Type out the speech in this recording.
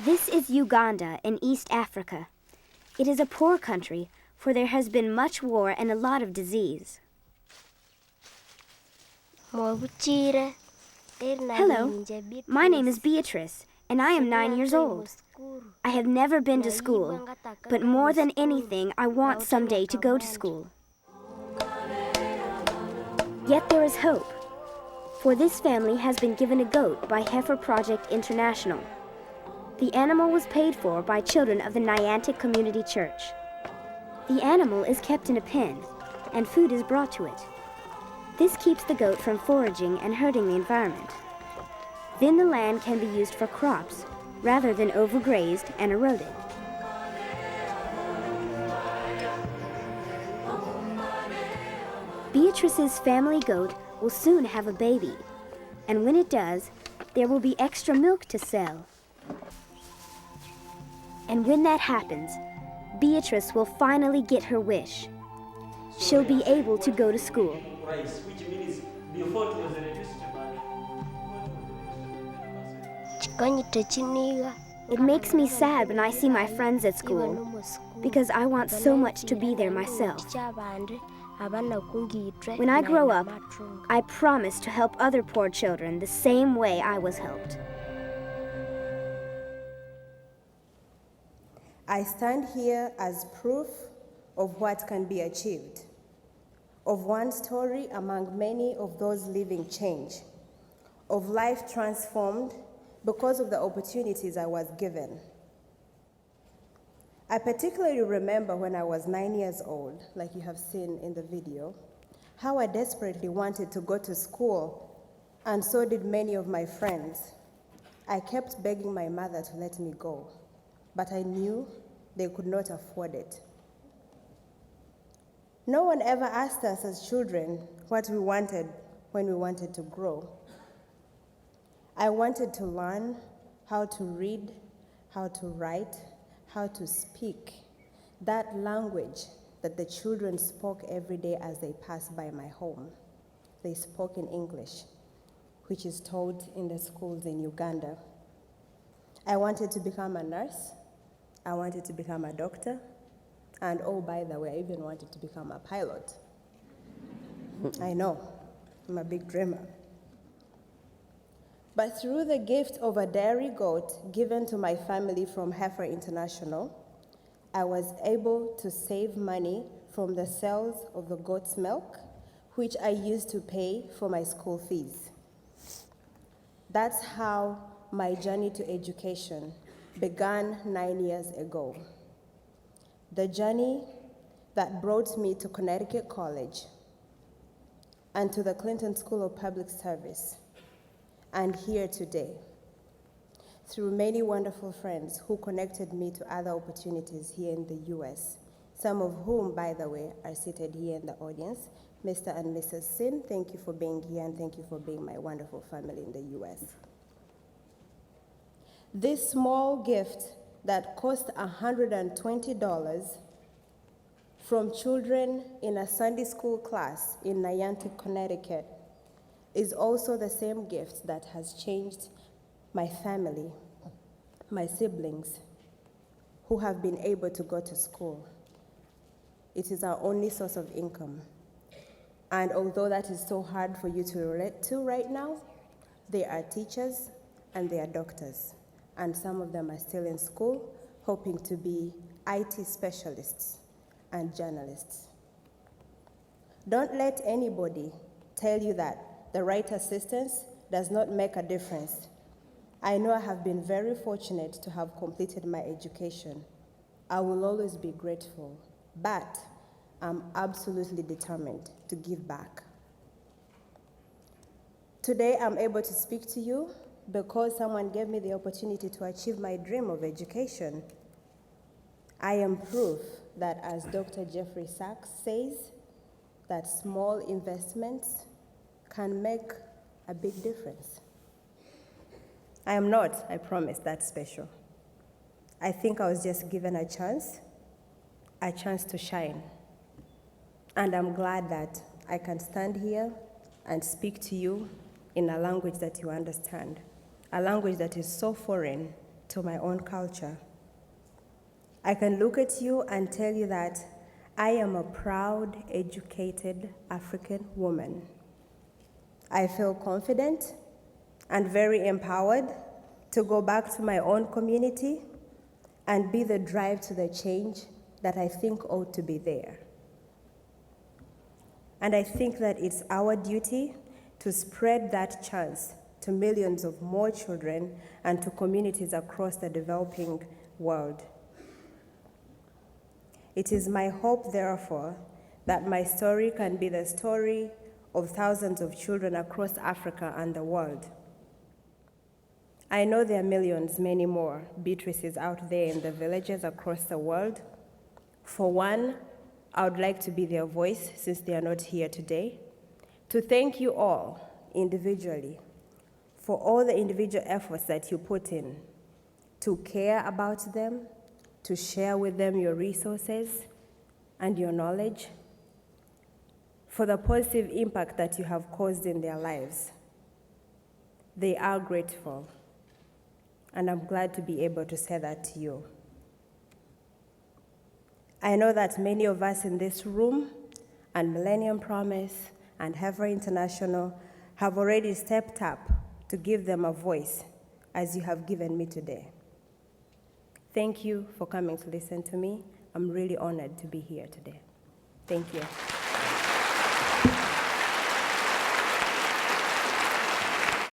This is Uganda in East Africa. It is a poor country, for there has been much war and a lot of disease. Hello, my name is Beatrice, and I am 9 years old. I have never been to school, but more than anything, I want someday to go to school. Yet there is hope, for this family has been given a goat by Heifer Project International. The animal was paid for by children of the Niantic Community Church. The animal is kept in a pen, and food is brought to it. This keeps the goat from foraging and hurting the environment. Then the land can be used for crops, rather than overgrazed and eroded. Beatrice's family goat will soon have a baby, and when it does, there will be extra milk to sell. And when that happens, Beatrice will finally get her wish. She'll be able to go to school. Which means before it was reduced to It makes me sad when I see my friends at school, because I want so much to be there myself. When I grow up, I promise to help other poor children the same way I was helped. I stand here as proof of what can be achieved, of one story among many of those living change, of life transformed because of the opportunities I was given. I particularly remember when I was 9 years old, like you have seen in the video, how I desperately wanted to go to school, and so did many of my friends. I kept begging my mother to let me go, but I knew they could not afford it. No one ever asked us as children what we wanted when we wanted to grow. I wanted to learn how to read, how to write, how to speak, that language that the children spoke every day as they passed by my home. They spoke in English, which is taught in the schools in Uganda. I wanted to become a nurse. I wanted to become a doctor. And oh, by the way, I even wanted to become a pilot. I know, I'm a big dreamer. But through the gift of a dairy goat given to my family from Heifer International, I was able to save money from the sales of the goat's milk, which I used to pay for my school fees. That's how my journey to education began 9 years ago. The journey that brought me to Connecticut College and to the Clinton School of Public Service, and here today, through many wonderful friends who connected me to other opportunities here in the US, some of whom, by the way, are seated here in the audience. Mr. and Mrs. Sin, thank you for being here, and thank you for being my wonderful family in the US. This small gift that cost $120 from children in a Sunday school class in Niantic, Connecticut, is also the same gift that has changed my family, my siblings, who have been able to go to school. It is our only source of income. And although that is so hard for you to relate to right now, they are teachers and they are doctors. And some of them are still in school, hoping to be IT specialists and journalists. Don't let anybody tell you that the right assistance does not make a difference. I know I have been very fortunate to have completed my education. I will always be grateful, but I'm absolutely determined to give back. Today, I'm able to speak to you because someone gave me the opportunity to achieve my dream of education. I am proof that, as Dr. Jeffrey Sachs says, that small investments can make a big difference. I am not, I promise, that special. I think I was just given a chance to shine. And I'm glad that I can stand here and speak to you in a language that you understand, a language that is so foreign to my own culture. I can look at you and tell you that I am a proud, educated African woman. I feel confident and very empowered to go back to my own community and be the drive to the change that I think ought to be there. And I think that it's our duty to spread that chance to millions of more children and to communities across the developing world. It is my hope, therefore, that my story can be the story of thousands of children across Africa and the world. I know there are millions, many more, Beatrices out there in the villages across the world. For one, I would like to be their voice, since they are not here today, to thank you all individually for all the individual efforts that you put in to care about them, to share with them your resources and your knowledge, for the positive impact that you have caused in their lives. They are grateful, and I'm glad to be able to say that to you. I know that many of us in this room and Millennium Promise and Heifer International have already stepped up to give them a voice, as you have given me today. Thank you for coming to listen to me. I'm really honored to be here today. Thank you.